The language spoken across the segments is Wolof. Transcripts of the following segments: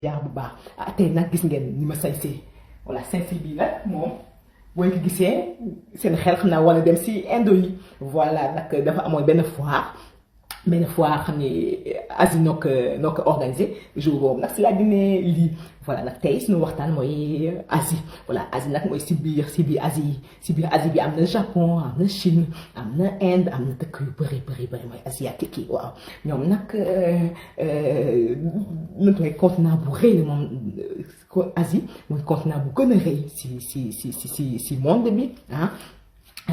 jaar bu baax tey nag gis ngeen ni ma sañsee voilà sañse bi nag moom boo ko gisee seen xel xam naa wala dem si indo yi voilà nag dafa amoon benn foire xam ni Asie noo ko organisé jour boobu nag si laa dine lii voilà nag tey suñu waxtaan mooy Asie voilà Asie nag mooy si biir Asie yi si biir Asie bi am na Japon am na Chine am na Inde am na dëkk yu bëri mooy asiatique yi waaw ñoom nag nu koy continent bu rëy la moom Asie mooy continent bu gën a rëy si monde bi ah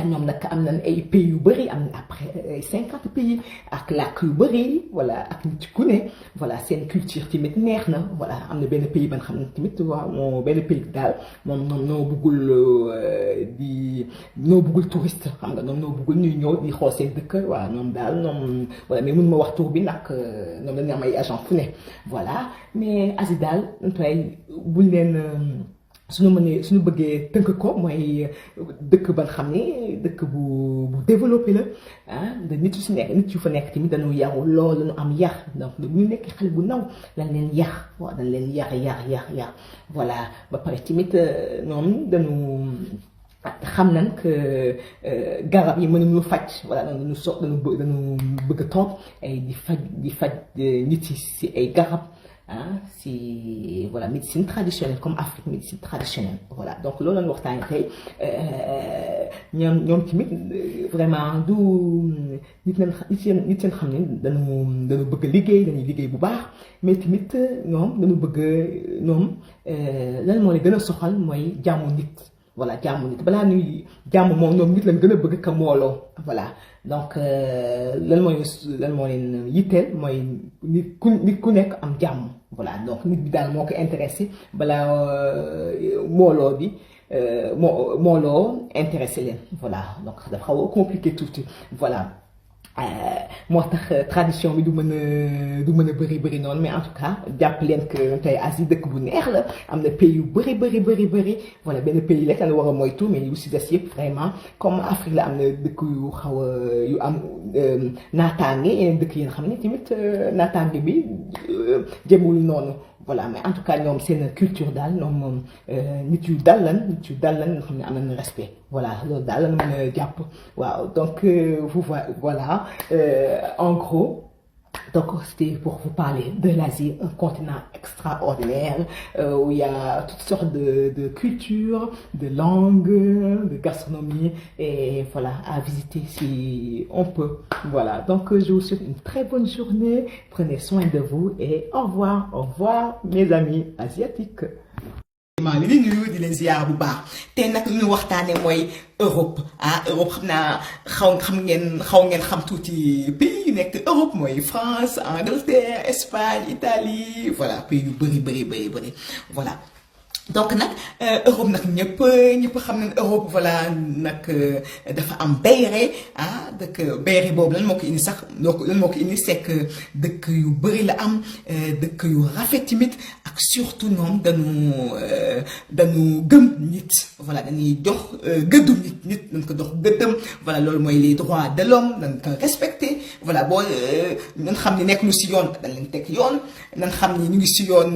ñoom nag am nañ ay pays yu bëri am na après 50 pays ak làkk yu bëri voilà ak nit ku ne voilà seen culture tamit neex na voilà am na benn pays ban xam ne tamit waaw moo benn pays daal moom noo bëggul touriste xam nga noo bëggul ñuy ñëw di xool seen dëkk waaw ñoom daal ñoom voilà mais mun ma wax tur bi nag ñoom dañu am ay agent fu ne voilà mais Asie daal tey buñ leen suñu bëggee tënk ko mooy dëkk ban xam ne dëkk bu développé la ah nit yu fa nekk tamit dañu yaru lool lañu am yar donc bu ñu nekk xale bu ndaw lañ leen yar waaw dañ leen yar voilà ba pare tamit ñoom dañu xam nañ que garab yi mënuñu faj voilà dañu bëgg a toog ay di faj nit yi si ay garab si voilà médecine traditionnelle comme Afrique médecine traditionnelle voilà donc loolu lañu waxtaanee tey ñoom tamit vraiment du nit seen xam ne dañu bëgg liggéey dañuy liggéey bu baax mais tamit ñoom dañu bëgg lan moo leen gën a soxal mooy jàmmu nit voilà jàmmu nit balaa ñuy jàmm moom ñoom nit lañ gën a bëgg ka mbooloo voilà donc lan moo leen yitteel mooy nit ku nekk am jàmm voilà donc nit bi daal moo ko intéressé balaa mbooloo bi mbooloo intéressé leen voilà donc dafa xaw a compliqué tuuti voilà moo tax tradition bi du mën a bëri noonu mais en tout cas jàpp leen que tey Asie dëkk bu neex la am na pays yu bëri voilà benn pays rek la war a moytu mais yu si des yëpp vraiment comme Afrique la am na dëkk yu xaw a yu am naataange yeneen dëkk yi nga xam ne tamit naataange bi jëmul noonu voilà mais en tout cas ñoom seen culture daal ñoom nit yu dal lan nga xam ne am nañu respect voilà loolu daal la mën a jàpp waaw donc voilà en gros donc c'était pour vous parler de l'Asie, un continent extraordinaire où il y a toutes sortes de cultures, de langues, de gastronomie et voilà à visiter si on peut. Voilà donc je vous souhaite une très bonne journée, prenez soin de vous et au revoir mes amis asiatiques. maa ngi leen di nuyu di leen ziar bu baax tey nag li ñu waxtaanee mooy Europe Europe xam ngeen xam tuuti pays yu nekk Europe mooy France Angleterre Espagne Italie voilà pays yu bëri voilà. donc nag Europe nag ñëpp xam nañ Europe voilà nag dafa am bayre dëkk bayre boobu lan moo ko indi sax lan moo ko indi c'est que dëkk yu bëri la am dëkk yu rafet tamit ak surtout ñoom dañu gëm nit voilà dañuy jox gëddu nit dañ ko jox gëddam voilà loolu mooy les droits de l'homme dañ ko respecté voilà boo nañ xam ne nekk ñu si yoon dañ leen teg yoon nañ xam ne ñu ngi si yoon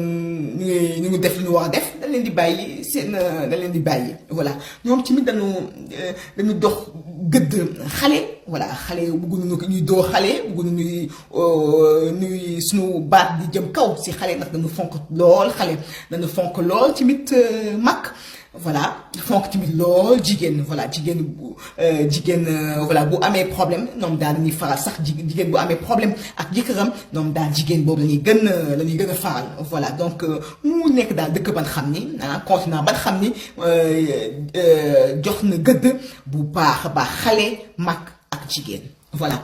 ñu ngi def lu ñu war a def dañ leen di bàyyi voilà ñoom tamit dañu dox gëdd xale voilà xale bëgguñu ñuy doo xale bëgguñu ñuy suñu baat di jëm kaw si xale nag dañu fonk lool xale dañu fonk lool tamit mag voilà fonk tamit lool jigéen voilà jigéen voilà bu amee problème ñoom daal dañuy faral sax jigéen bu amee problème ak jëkkëram ñoom daal jigéen boobu la ñuy gën a faral voilà donc mu nekk daal dëkk ban xam ni continent ban xam ni jox na gëdd bu baax a baax xale mag ak jigéen voilà.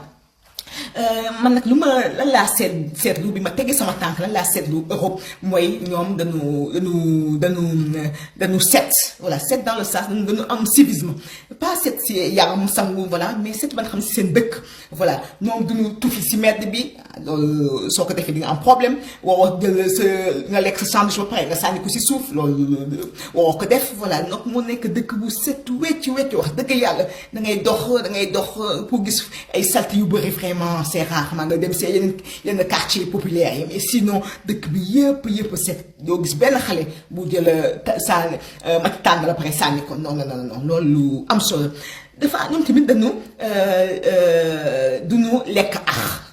man nag lan laa seetlu bi ma tegee sama tànk lan laa seetlu Europe mooy ñoom dañu set voilà set dans le sens dañu am civisme pas set si yaram sangu voilà mais set ba nga xam si seen dëkk voilà ñoom duñu tufi si mbedd bi loolu soo ko defee di nga am problème waroo jël nga lekk sa sandwich ba pare nga sànni ko si suuf loolu waroo ko def voilà donc mu nekk dëkk bu set wecc wax dëgg yàlla da ngay dox pour gis ay salte yu bëri vraiment c'est rarement nga dem see yenn quartier populaire yi mais sinon dëkk bi yëpp set doo gis benn xale bu jël sànni mati tàng la pare sànni ko non loolu lu am solo dafa ñoom tamit duñu lekk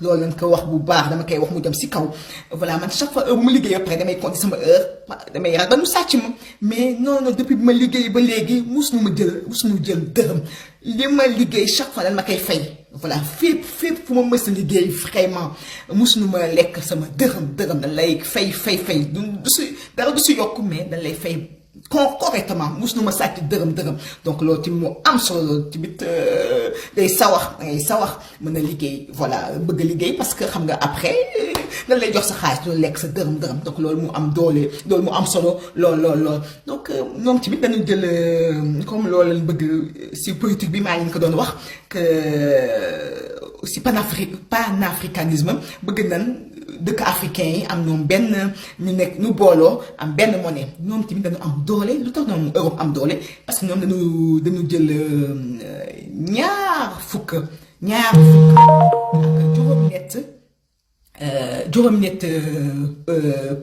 loolu lañ ko wax bu baax dama koy wax mu dem si kaw voilà man chaque fois heure bu ma liggéey après damay compter sama heure damay ragal nu sàcc ma mais non depuis bi ma liggéey ba léegi musuñu jël dërëm li ma liggéey chaque fois dañ ma koy fay voilà fépp fu ma mës a liggéey vraiment musuñu ma lekk sama dërëm dañ lay fay du si dara du si yokk mais dañ lay fay correctement musuñu ma sàcc dërëm donc loolu tamit moo am solo loolu tamit day sawar mën a liggéey voilà bëgg a liggéey parce que xam nga après dañ lay jox sa xaalis loolu lekk sa dërëm donc loolu mu am doole loolu mu am solo lool donc ñoom tamit dañu jël comme loolu lañ bëgg si politique bi maa ngi ko doon wax que si panafricanisme bëgg nañ dëkk africain yi am ñoom benn ñu booloo am benn monnaie ñoom tamit dañu am doole lu tax ñoom Europe am doole parce que ñoom dañu jël ñaar fukk ak juróom-ñett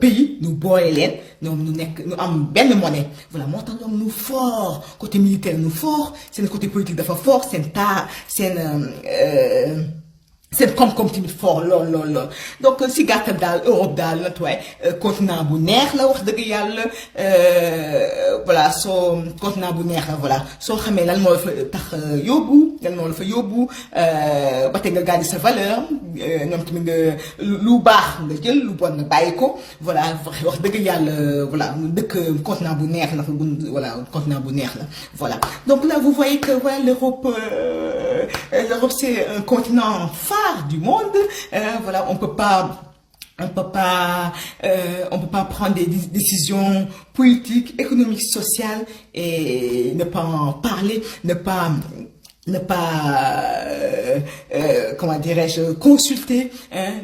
pays ñu boole leen ñoom ñu am benn monnaie voilà moo tax ñoom ñu fort côté militaire ñu fort seen côté politique dafa fort seen koom-koom tamit fort lool donc si gàttal daal Europe daal la tuwaay continent bu neex la wax dëgg yàlla voilà continent bu neex la voilà soo xamee lan moo la fa tax yóbbu ba tey nga gàddi sa valeur ñoom tamit nga lu baax nga jël lu bon nga bàyyi ko voilà wax dëgg yàlla voilà continent bu neex la voilà continent bu neex la voilà donc là vous voyez que voilà l'Europe c'est un continent phare du monde voilà on peut pas prendre des décisions politiques, économiques, sociales et ne pas en parler, ne pas comment dirais-je, consulter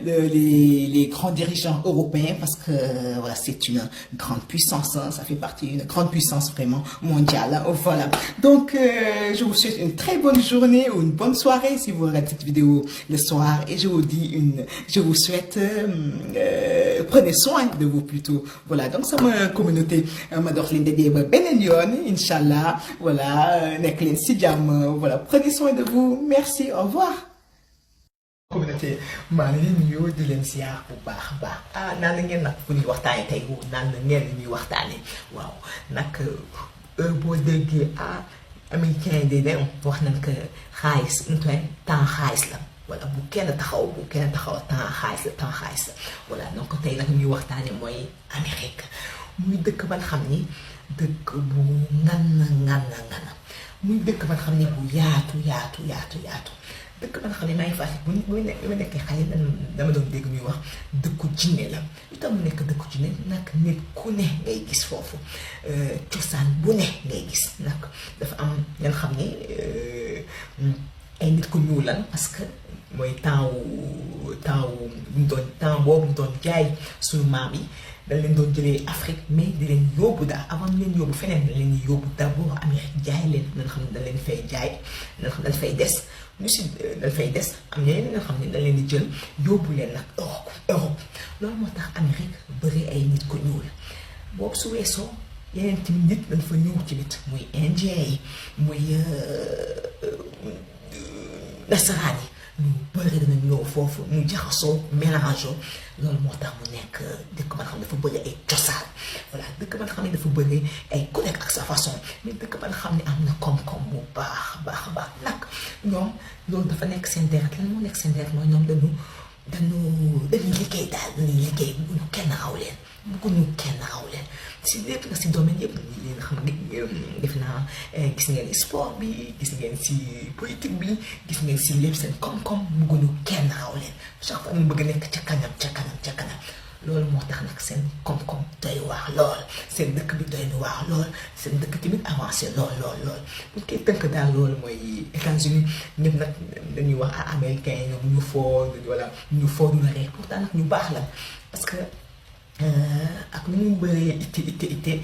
les grands dirigeants européens parce que voilà, c'est une grande puissance, ça fait partie d'une grande puissance vraiment mondiale. Voilà. Donc je vous souhaite une très bonne journée ou une bonne soirée si vous regardez cette vidéo le soir et je vous souhaite prenez soin de vous plutôt. Voilà. Donc ça ma communauté ma dox leen dajee ba beneen yoon inchallah voilà nekk leen si jàmm voilà. Prenez soin de vous. Merci. Au revoir. Communauté maa ngi leen nuyoo di leen ziar bu baax naan la ngeen nag fu ñuy waxtaanee tey naan la ngeen ñuy waxtaanee waaw nag boo déggee américain yi de wax nañ que xaalis temps xaalis la voilà bu kenn taxaw temps xaalis la voilà donc tey nag ñuy waxtaanee mooy Amérique muy dëkk ban xam ni dëkk bu ngan muy dëkk ba nga xam ne bu yaatu dëkk ba nga xam ne maa ngi fàttali bu ma nekkee xale dama doon dégg ñuy wax dëkku jinne la lu tax mu nekk dëkku jinne nag nit ku ne ngay gis foofu cosaan bu ne ngay gis nag dafa am ngeen xam ne ay nit ku ñuul lan parce que mooy temps boobu ñu doon jaay suñu maam yi dañ leen doon jëlee Afrique mais di leen yóbbu daal avant leen yóbbu feneen dañ leen yóbbu d'abord Amérique jaay leen nga xam ne dañ leen fay jaay nga xam ne dañ fay des ñu si dañ fay des am ñeneen nga xam ne dañ leen di jël yóbbu leen nag Europe loolu moo tax Amérique bëri ay nit ko ñuul boobu su weesoo yeneen tamit nit dañ fa ñëw ci nit muy indien yi muy nasaraan yi ñu bëri dana ñëw foofu ñu jaxasoo mélange loolu moo tax mu nekk dëkk ba nga xam ne dafa bëri ay cosaan voilà dëkk ba nga xam ne dafa bëri ay ku nekk ak sa façon mais dëkk ba nga xam ne am na koom-koom bu baax nag ñoom loolu dafa nekk seen deret lan moo nekk seen deret mooy ñoom dañuy liggéey daal dañuy liggéey bëgguñu kenn raw leen si lépp nag si domaine yëpp nga xam ne def naa gis ngeen sport bi gis ngeen si politique bi gis ngeen si lépp seen koom-koom bëgguñu kenn raw leen chaque fois mu bëgg nekk ca kanam loolu moo tax nag seen koom-koom doy waar lool seen dëkk bi doy waar lool seen dëkk tamit avancé lool bu koy tënk daal loolu mooy États-Unis ñëpp nag dañuy wax américain yi ñoom ñu foo du la rek pourtant nag ñu baax la parce que ak nu mu bëree itte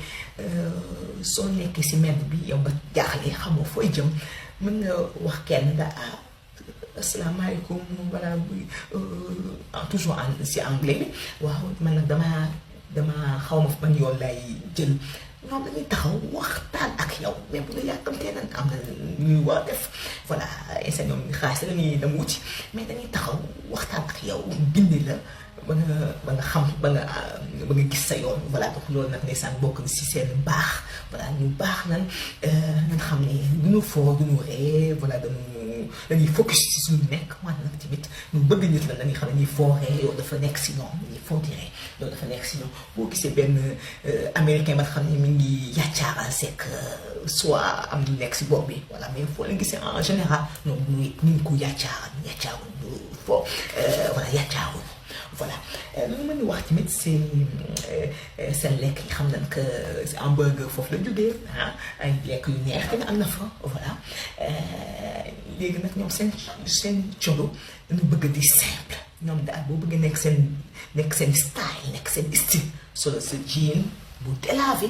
soo nekkee si mbedd bi yow nga jaaxle xamoo fooy jëm mën nga wax kenn asalaamaaleykum voilà toujours si anglais bi waaw man nag dama xaw ma ban yoon lay jël ñoom dañuy taxaw waxtaan ak yow mais bu la yàkkamtee nag am na ñuy war a def voilà instant ñoom xaalis la ñuy dem wuti mais dañuy taxaw waxtaan ak yow gindi la ba nga xam ba nga gis sa yoon voilà donc loolu nag ndeysaan bokk na si seen baax voilà ñu baax nan nga xam ne duñu foo duñu ree voilà dañuy focus ci suñu nekk wante nag tamit ñu bëgg nit la dañuy xam ne ñuy fooree yow dafa nekk si ñoom ñuy fondiree loolu dafa nekk si ñoom boo gisee benn américain ba nga xam ne mi ngi yàccaaral c'est que soit am lu nekk si bopp bi voilà mais foo leen gisee en général ñoom ñu ngi ko yàccaaruñ foo voilà yàccaaruñ voilà lu ñu mën a wax tamit seen lekk yi xam nañ que hamburger foofu la jógee ay lekk yu neex tamit am na fa voilà léegi nag ñoom seen colo dañu bëgg di simple ñoom daal boo bëggee nekk seen style nekk seen style solo sa jean bu délavé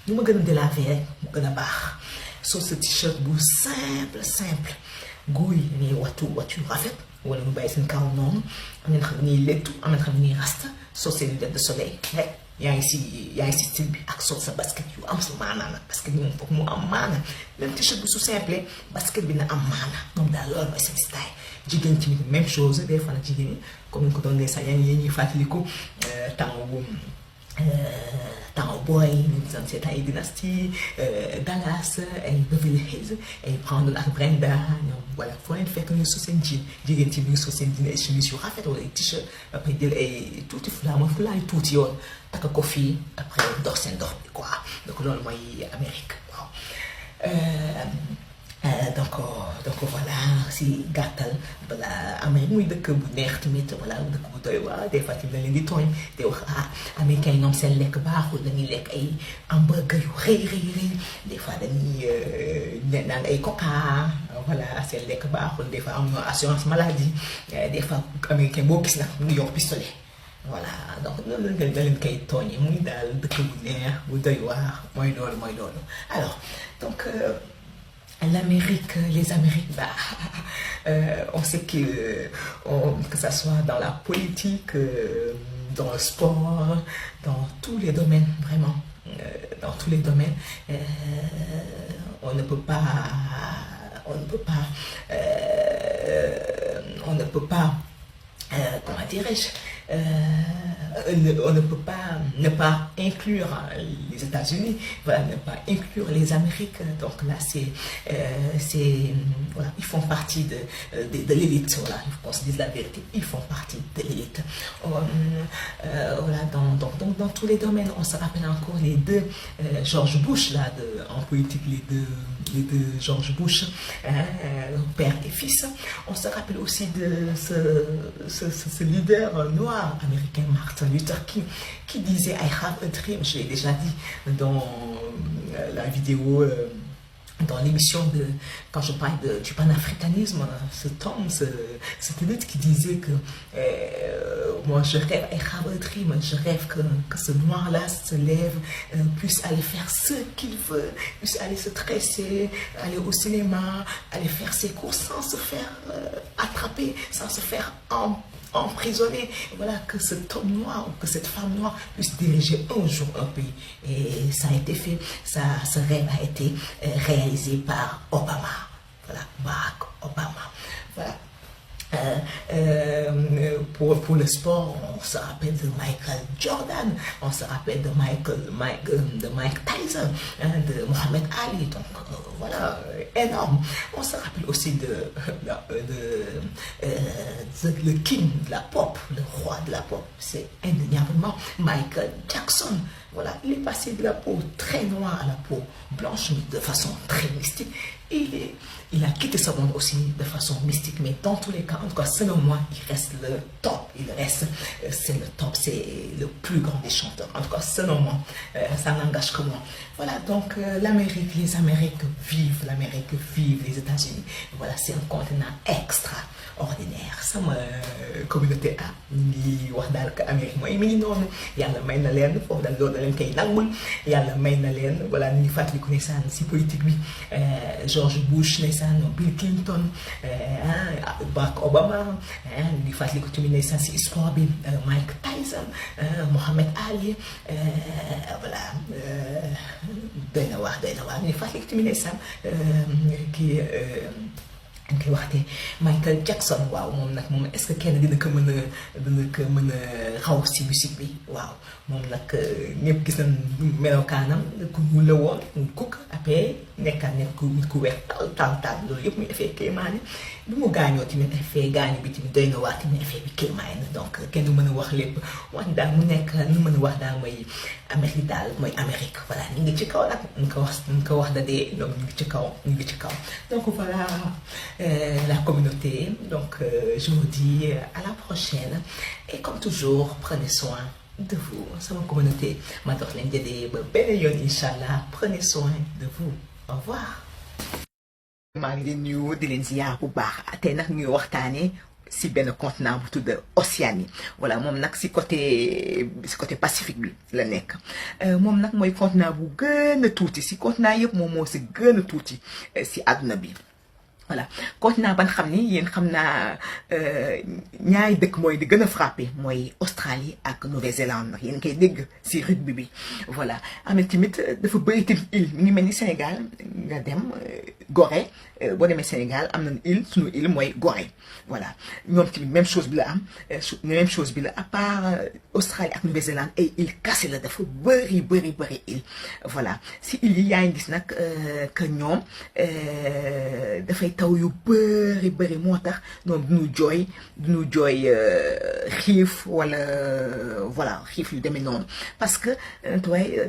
ñu ma gën a délavé rek mu gën a baax soo sa t-shirt bu simple góor yi dañuy wattu rafet wala ñu bàyyi seen kaw noonu am na xam ne ñuy lettu am na xam ne ñuy rasta soo seen lunettes de soleil rek yaa ngi si style bi ak sol sa basket yu am su maanaa nag basket bi moom foog mu am maana même t-shirt bi su simple basket bi na am maana moom daal loolu mooy seen style jigéen ci même chose des fois nag jigéen ñi comme ni ko doon ndeysaan yaa ngi ñuy fàttaliku temps booy ñu ngi doon seetaan ay Dynasty Dallas ay Beverly Hills ay Brandon ak Brenda ñoom voilà foo leen fekk ñu so seen jean jigéen ci ñu so seen jean ay chemise yu rafet wala ay t-shirt après jël ay tuuti fulaay tuuti yoon takk ko fii après dox seen dox bi quoi donc loolu mooy Amérique waaw. donc voilà si gàttal balaa Amérique muy dëkk bu neex tamit voilà dëkk bu doy waar des fois tamit dañ leen di tooñ di wax américain yi ñoom seen lekk baaxul dañuy lekk ay hamburger yu rëy des fois dañuy naan ay coca voilà seen lekk baaxul des fois am na assurance maladie des fois américain boo gis nag mu ngi yor pistolet voilà donc loolu la leen koy tooñee muy daal dëkk bu neex bu doy waar mooy loolu alors donc. L'Amérique, les Amériques, on sait que ça soit dans la politique, dans le sport, dans tous les domaines, vraiment, dans tous les domaines, on ne peut pas, comment dirais-je, on ne peut pas ne pas inclure les États-Unis, voilà, ne pas inclure les Amériques. Donc là, voilà, ils font partie de l'élite. Voilà, qu'on se dise la vérité, ils font partie de l'élite. Voilà, dans tous les domaines, on se rappelle encore les deux George Bush là, en politique, les deux George Bush, père et fils. On se rappelle aussi de ce leader noir américain Martin Luther King qui disait I have a dream. Je l'ai déjà dit dans la vidéo, dans l'émission quand je parle du panafricanisme, cet homme, cette lutte qui disait que moi je rêve, I have a dream, je rêve que ce noir-là se lève, puisse aller faire ce qu'il veut, puisse aller se tresser, aller au cinéma, aller faire ses courses sans se faire attraper, sans se faire emprisonné, voilà, que cet homme noir ou que cette femme noire puisse diriger un jour un pays. Et ça a été fait, ce rêve a été réalisé par Obama, voilà, Barack Obama, voilà. Pour le sport, on se rappelle de Michael Jordan, on se rappelle de Mike Tyson, de Mohamed Ali, donc voilà, énorme. On se rappelle aussi le king de la pop, le roi de la pop, c'est indéniablement Michael Jackson. Voilà, il est passé de la peau très noire à la peau blanche, mais de façon très mystique. Il a quitté ce monde aussi de façon mystique, mais dans tous les cas, en tout cas, selon moi, il reste le top. C'est le top, c'est le plus grand des chanteurs. En tout cas, selon moi, ça n'engage que moi. Voilà, donc l'Amérique, les Amériques vivent les États-Unis. Voilà, c'est un continent ordinaire sama communauté ah ñu ngi wax daal que Amérique mooy mi ngi noonu yàlla may na leen foofu daal loolu da leen koy nangul yàlla may na leen voilà ñu ngi fàttaliku ndeysaan si politique bi George Bush ndeysaan Bill Clinton Barack Obama ñu ngi fàttaliku tamit ndeysaan si histoire bi Mike Tyson Mohamed Ali voilà doy na waar ñu ngi fàttaliku tamit ndeysaan kii dañ koy waxte Michael Jackson waaw moom nag moom est-ce que kenn dina ko mën a xaw si musique bi waaw moom nag ñëpp gis nañ melokaanam ku ñuul la woon mu kukk après nekkaat nekk ku weex taal loolu yëpp muy effet kéemaane bu mu gaañoo tamit effet gaañu bi tamit doy na waar tamit effet bi kéemaane donc kenn du mën a wax lépp wax daal mu nekk nu mën a wax daal mooy Amérique daal mooy Amérique voilà ñu ngi ci kaw nag ñu ko wax da dee donc ñu ngi ci kaw donc voilà la communauté donc je vous dis à la prochaine et comme toujours prenez soin de vous sama communauté ma dox leen jëlee ba benn yoon inchallah prenez soin de vous au revoir. maa ngi leen nuyu di leen ziar bu baax tey nag ñuy waxtaanee si benn continent bu tudd Océanie voilà moom nag si côté Pacifique bi la nekk moom nag mooy continent bu gën a tuuti si continent yëpp moom moo si gën a tuuti si àdduna bi. voilà continent ban xam ni yéen xam naa ñaari dëkk mooy di gën a frappé mooy Australie ak Nouvelle-Zélande nag yéen koy dégg si rugby bi voilà am na tamit dafa bëri tamit île mi ngi mel ni Sénégal nga dem Gorée boo demee Sénégal am nañ île suñu île mooy Gorée voilà ñoom tamit même chose bi la am même chose bi la à part Australie ak Nouvelle-Zélande ay île kase la dafa bëri île voilà si île yi yaa ngi gis nag que ñoom dafay taw yu bëri moo tax ñoom duñu jooy xiif wala voilà xiif yu demee noonu parce que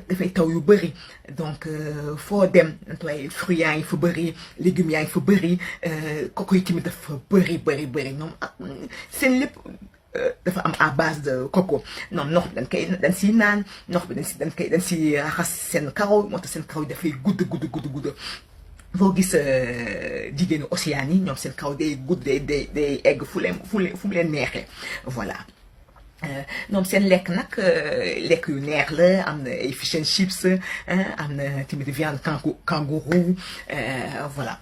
dafay taw yu bëri donc foo dem fruits yaa ngi fa bëri légumes yaa ngi fa bëri koko yi tamit dafa bëri ñoom ak seen lépp dafa am à base de coco ñoom ndox bi dañ siy naan ndox bi dañ si raxas seen karaw moo tax seen karaw yi dafay gudd foo gis jigéenu Océanie ñoom seen kaw day gudd day egg fu mu leen neexee voilà ñoom seen lekk nag lekk yu neex la am na ay fish and chips am na tamit viande kangourou voilà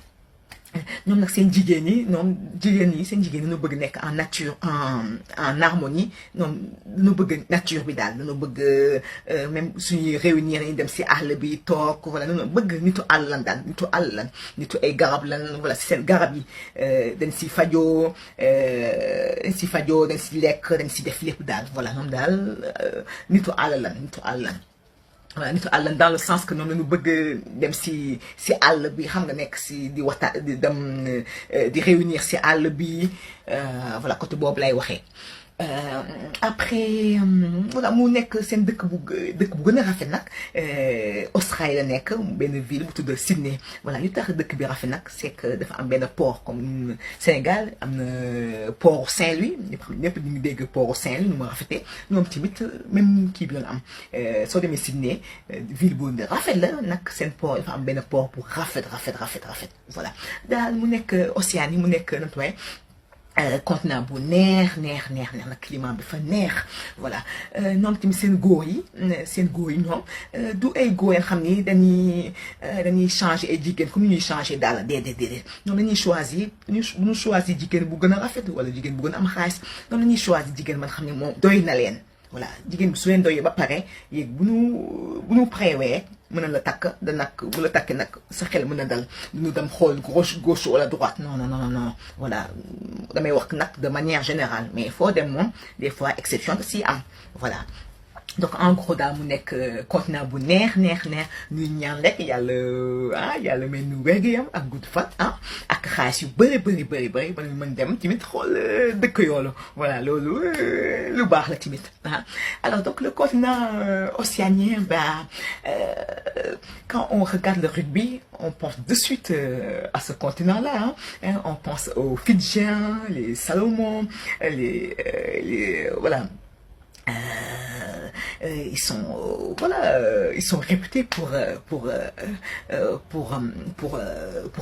ñoom nag seen jigéen ñi seen jigéen ñi bëgg nekk en nature en harmonie ñoom dañu bëgg nature bi daal dañu bëgg même suñuy réunir yi dem si àll bi toog voilà dañu bëgg nitu àll lan daal nitu ay garab lan voilà si seen garab yi dañ si fajoo dañ si lekk dañ si def lépp daal voilà ñoom daal nitu àll lan voilà nitu àll dans le sens que ñoom la ñu bëgg dem si àll bi xam nga nekk si di waxtaan di dem di réunir si àll bi voilà côté boobu lay waxee. Après voilà mu nekk seen dëkk bu gën a rafet nag Australie la nekk benn ville bu tudd Sydney voilà li tax dëkk bi rafet nag c'est que dafa am benn port comme Sénégal am na port Saint-Louis ñëpp ñu ngi dégg port Saint-Louis nu mu rafetee ñoom tamit même kii bi la am soo demee Sydney ville bu rafet la nag seen port dafa am benn port bu rafet voilà daal mu nekk Océanie mu nekk nattuwaay continent bu neex nag climat bi fa neex voilà ñoom tamit seen góor yi ñoom du ay góor yoo xam ni dañuy changer ay jigéen comme ñuy changer daal déedéet ñoom dañuy choisir jigéen bu gën a rafet wala jigéen bu gën a am xaalis ñoom dañuy choisir jigéen man xam ne moom doy na leen voilà jigéen bi su leen doyee ba pare yéeg bu ñu préwee mën na la takk bu la takkee nag sa xel mën na dal ñu dem xool gauche wala droite non voilà damay wax nag de manière générale mais foo dem moom des fois exception da si am voilà donc en gros daal mu nekk continent bu neex ñuy ñaan rek yàlla may nu wér-gu-yaram ak gudd fan ak xaalis yu bëri ba ñu mën dem tamit xool dëkk yoolu voilà loolu lu baax la tamit alors donc le continent océanien quand on regarde le rugby on pense de suite à ce continent-là on pense aux Fidjiens les Salomon les voilà Ils sont voilà, ils sont réputés pour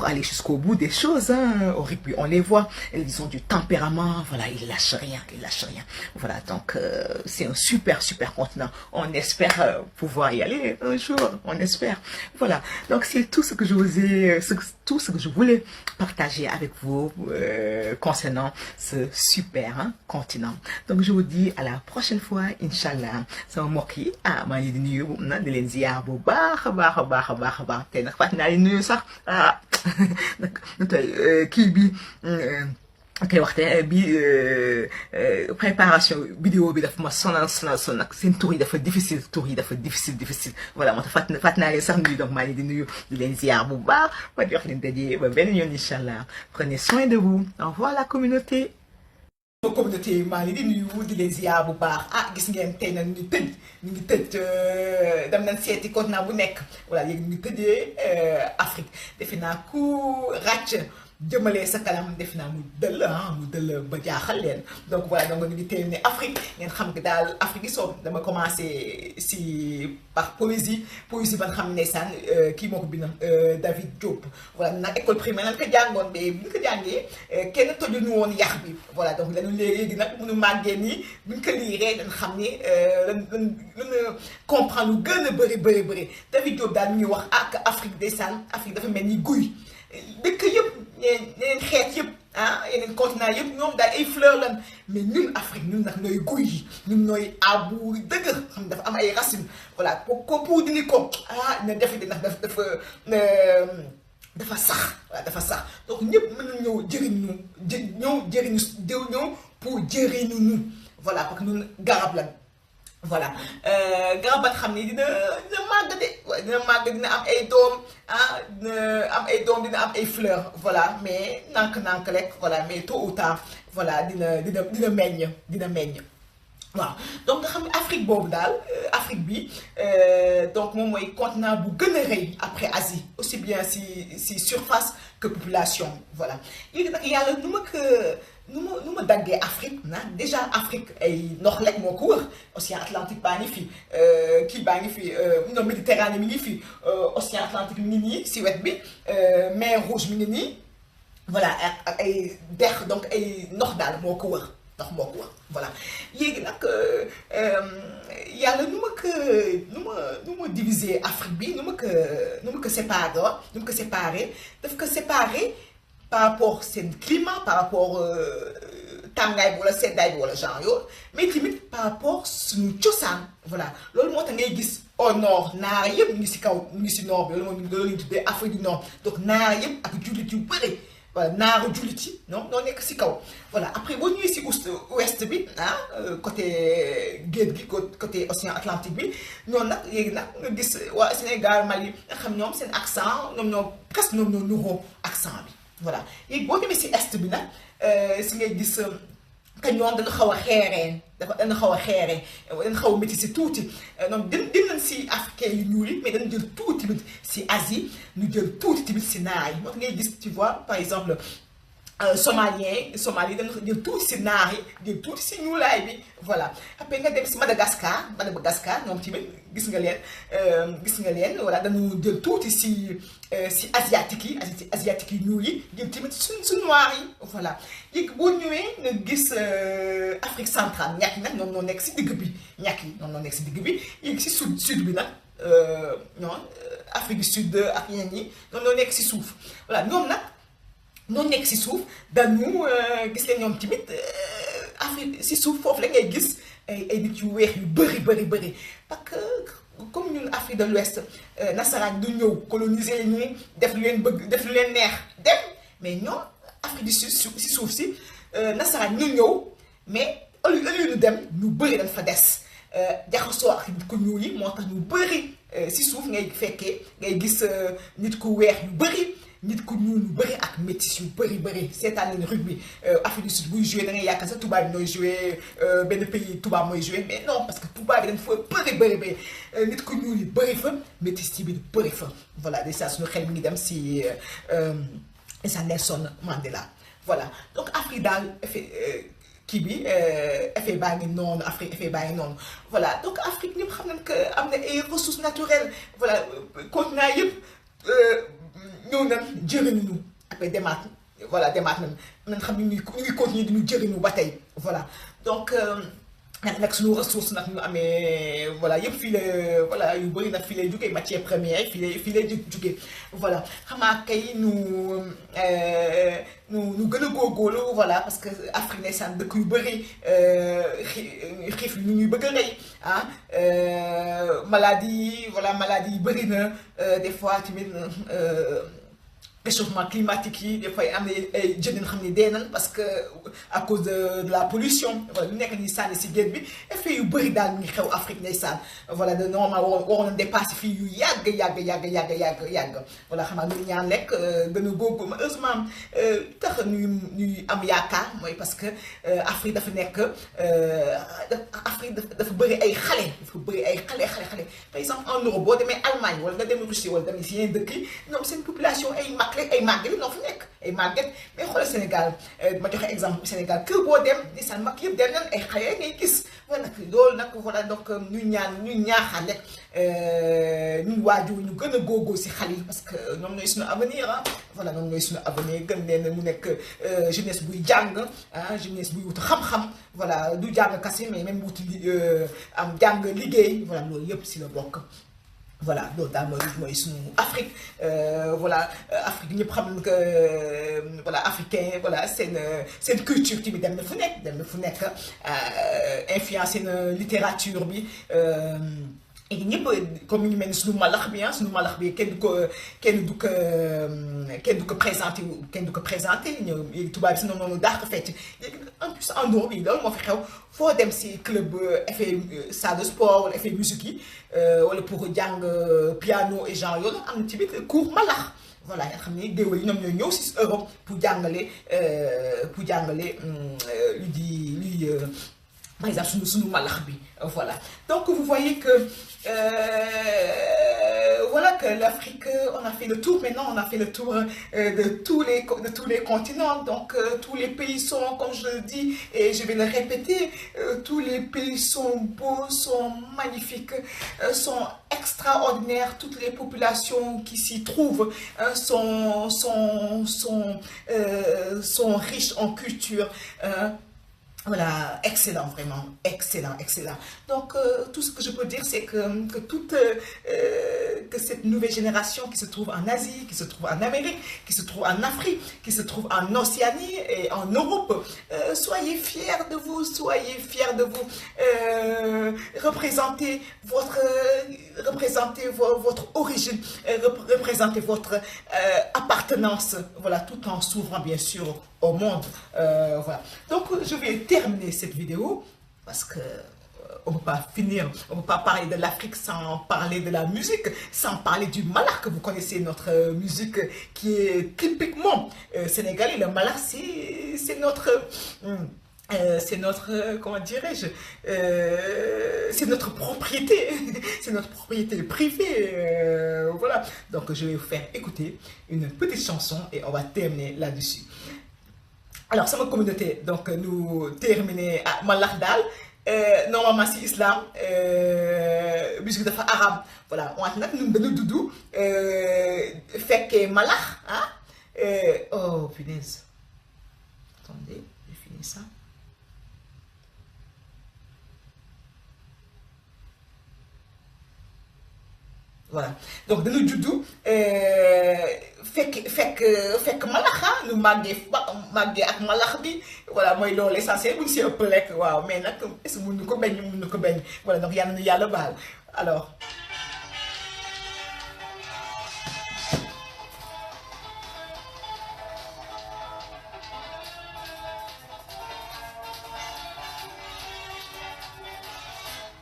aller jusqu'au bout des choses, hein. Au rugby, on les voit, ils ont du tempérament, voilà, ils lâchent rien, ils lâchent rien. Voilà, donc c'est un super continent. On espère pouvoir y aller un jour, on espère. Voilà, donc c'est tout ce que je vous ai, tout ce que je voulais partager avec vous concernant ce super continent. Donc je vous dis à la prochaine fois, Inch'Allah. Sama mbokk yi maa ngi di nuyu di leen ziar bu baax a baax tey nag fàttali naa leen nuyu sax nag tey kii bi koy waxte bi préparation vidéo bi dafa ma sonal nag seen tur yi dafa difficile voilà moo tax fàttali naa leen sax nuyu donc maa ngi di nuyu di leen ziar bu baax ba di wax leen daje ba beneen yoon Inch'Allah. Prenez soin de vous. Au revoir la communauté. Communauté maa ngi di nuyu di leen ziar bu baax gis ngeen tey nag ñu ngi tëj dem nañ seeti continent bu nekk voilà léegi ñu ngi tëjee Afrique defe naa ku ràcc jëmale sa kanam def naa mu dëll ba jaaxal leen donc voilà donc ñu ngi tey ne Afrique ngeen xam que daal Afrique yi soo dama commencé si par poésie ba nga xam ne saan kii moo ko bind David Diop voilà nag école primaire nan ko jàngoon mais bu ñu ko jàngee kenn toju ñu woon yax bi voilà donc lañu léegi nag mënu màggee nii bu ñu ko liiree dañ xam ni lan comprendre lu gën a bëri David Diop daal ñuy wax ak Afrique ndeysaan Afrique dafa mel ni guy dëkk yëpp yeneen xeet yëpp yeneen continent yëpp ñoom daal ay fleur lan mais ñun Afrique ñun nag nooy guy yi ñun nooy abu dëgg xam dafa am ay racines voilà pour dindi ko ne defe di ndax dafa sax voilà dafa sax donc ñëpp mën na ñëw ñëw pour jëriñu ñu voilà parce que ñun garab lan voilà garab ba xam ni dina màgg de dina màgg dina am ay doom dina am ay fleurs voilà mais nànk rek voilà mais tôt ou tard voilà dina meññ waaw donc nga xam ne Afrique boobu daal Afrique bi donc moom mooy continent bu gën a rëy après Asie aussi bien si surface que population voilà léegi nag yàlla nu ma daggee Afrique déjà Afrique ay ndox lekk moo ko wër océan Atlantique baa ngi fi kii baa ngi fi non Méditerranée mi ngi fi océan Atlantique mi ngi nii si wet bi mer Rouge mi ngi nii voilà ak ay dex donc ay ndox daal moo ko wër voilà léegi nag yàlla nu ma diviser Afrique bi nu ma ko séparer daf ko séparer par rapport seen climat par rapport tàngaay bi wala seddaay bi wala genre yooyu mais tamit par rapport suñu cosaan voilà loolu moo tax ngay gis au nord naar yëpp ñu ngi si kaw ñu ngi si nord bi loolu la ñuy tuddee Afrique du Nord donc naar yëpp ak jullit yu bëri voilà naaru jullit yi noo nekk si kaw voilà après boo ñëwee si ouest bi côté géej gi côté océan Atlantique bi ñoom nag léegi nag nga gis waa Sénégal Mali nga xam ñoom seen accent presque ñoo nuroo accent bi voilà léegi boo demee si est bi nag si ngay gis que ñoom dañu xaw a xeeree dañu xaw a métissé tuuti donc dem nañ si africain yu ñuul yi mais dañu jël tuuti tamit si Asie ñu jël tuuti tamit si naar yi moo tax ngay gis tu vois par exemple Somalie dañu jël tuuti si naar yi jël tuuti si ñuulaay bi voilà après nga dem si Madagascar ñoom tamit gis nga leen voilà dañu jël tuuti si asiatique yi ñuul yi jël tamit su noir yi voilà léegi boo ñëwee nga gis Afrique centrale ñàkk yi nag ñoom ñoo nekk si digg bi léegi si sud bi nag ñoom Afrique du Sud ak yeneen ñi ñoom ñoo nekk si suuf voilà ñoom nag ñoo nekk si suuf dañu gis leen ñoom tamit Afrique si suuf foofu la ngay gis ay nit yu weex yu bëri parce que comme ñun Afrique de l'Ouest nasaraan du ñëw coloniser ñu def lu leen neex dem mais ñoom Afrique du Sud si suuf si nasaraan ñu ñëw mais au lieu ñu dem ñu bëri dañ fa des jaxasoo ak nit ku ñuul yi moo tax ñu bëri si suuf ngay gis nit ku weex yu bëri nit ku ñuul yu bëri ak métis yu bëri seetaan nañu rugby Afrique du Sud buy joué da ngay yaakaar sax tubaab bi nooy joué benn pays tubaab mooy joué mais non parce que tubaab bi dañ fa bëri nit ku ñuul yi bëri fa métis ci biir bëri fa voilà déjà suñu xel mi ngi dem si Nelson Mandela voilà donc Afrique daal kii bi effet baa ngi noonu Afrique effet baa ngi noonu voilà donc Afrique ñëpp xam nañ que am na ay ressources naturelles voilà continent yëpp ñëw nañ jëriñu après demaat voilà demaat nañ xam ni ñu ngi continuer di ñu jëriñu ba tey voilà donc nag suñu ressource nag ñu amee voilà yëpp fii la voilà yu bëri nag fii lay jugee matière première fii lay jugee voilà xamaa kay nu gën a góorgóorlu voilà parce que Afrique ndeysaan dëkk yu bëri xiif ñu ñuy bëgg a rey ah maladie voilà maladie yi bëri na des fois tamit réchauffement climatique yi dafay am ay jën yoo xam ne dee nañ parce que à cause de la pollution voilà lu nekk nii sànni si géej bi effet yu bëri daal ñu ngi xew Afrique ndeysaan voilà de normalement waroon dépassé fii yu yàgg voilà xam naa ñu ñaan lekk gën a góob heureusement tax ñuy am yaakaar mooy parce que Afrique dafa nekk Afrique dafa bëri ay xale par exemple en Europe boo demee Allemagne wala nga dem Russie wala demee si yeneen dëkk yi ñoom seen population ay màgget ñoo fa nekk ay màgget mais xoolal Sénégal ma joxe exemple Sénégal kër boo dem di saan mag yëpp dem nañ ay xale ngay gis voilà loolu nag voilà donc ñu ñaaxaat rek ñun waajur ñu gën a góorgóorlu si xale yi parce que ñoom ñooy suñu avenir ah voilà ñoom ñooy suñu avenir gën leen mu nekk jeunesse buy jàng ah jeunesse buy wut xam-xam voilà du jàng kese mais même wuti am jàng liggéey voilà loolu yëpp si la bokk. voilà loolu daal mooy suñu Afrique voilà Afrique ñëpp xam nañ que voilà africain voilà seen culture tamit dem na fu nekk influencé na littérature bi ñëpp comme ñu mel ni suñu malax bi kenn du ko présenté ñëw tubaab bi si noonu dàq fecc en plus en Europe yi loolu moo fi xew foo dem si club effet salle de sport wala effet musique yi wala pour jàng piano et genre yoonu am na ci biir cours malax voilà nga xam ni géwél yi ñoom ñooy ñëw si Europe pour jàngale luy par exemple suñu malax bi voilà donc vous voyez que voilà que l'Afrique on a fait le tour maintenant on a fait le tour de tous les continents donc tous les pays sont comme je le dis et je vais le répéter tous les pays sont beaux sont magnifiques sont extraordinaires toutes les populations qui s'y trouvent sont riches en culture voilà, excellent, vraiment, excellent. Donc, tout ce que je peux dire, c'est que cette nouvelle génération qui se trouve en Asie, qui se trouve en Amérique, qui se trouve en Afrique, qui se trouve en Océanie et en Europe, soyez fiers de vous, représentez votre origine, représentez votre appartenance, voilà, tout en s'ouvrant bien sûr au monde, voilà. Donc, je vais terminer cette vidéo parce que on ne peut pas finir, on ne peut pas parler de l'Afrique sans parler de la musique, sans parler du malak que vous connaissez, notre musique qui est typiquement sénégalais. Le malak, c'est notre, comment dirais-je, c'est notre propriété, c'est notre propriété privée, voilà. Donc je vais vous faire écouter une petite chanson et on va terminer là-dessus. Alors, sama communauté, donc nous terminer à Malakh Dal. Normalement, c'est islam, musique de arabe. Voilà, on a nous doudou, fait que Malakh, hein? Oh, punaise. Attendez, je finis ça. Voilà, donc de nous doudou, fekk malax nu màggee ak malax bi voilà mooy loolu l'essentiel bu ñu si ëpp lekk waaw mais nag est-ce que mun nu ko bañ voilà donc yàlla na yàlla baal alors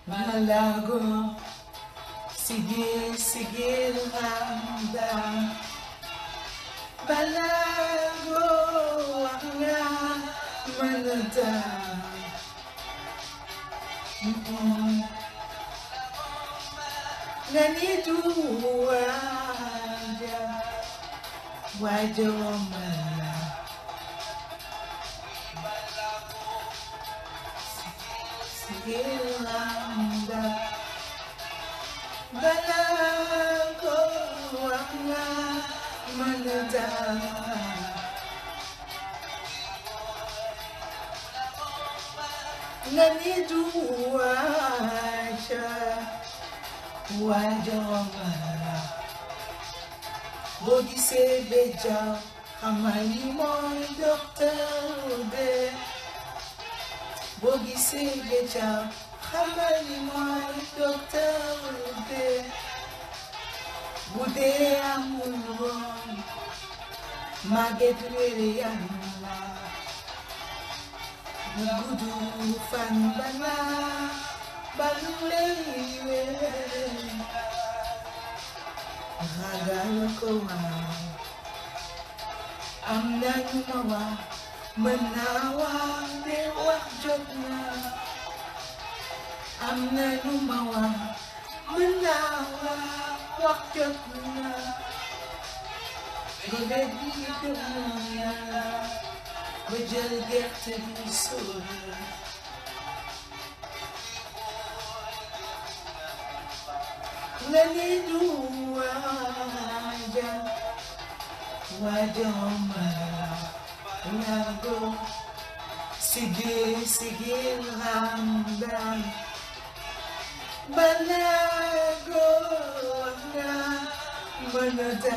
Malago sigil handa Balago wanga manada Nani duwaja waja wamala sigilanda balako wanga manada nani duwaja wajomara bogi sebeja amani mon docteur de bogi sebeja amani mon docteur de bude amulon magetwere yanla gudu fan bana balulewe ragal ko am nañu ma wax mën naa wax de wax jot na am nañu ma wax mën naa wax jot na gobe bi gëm na Yàlla ba jël gerte bi sóor nani duwaja wajomara nago sigil hamdan banago na manada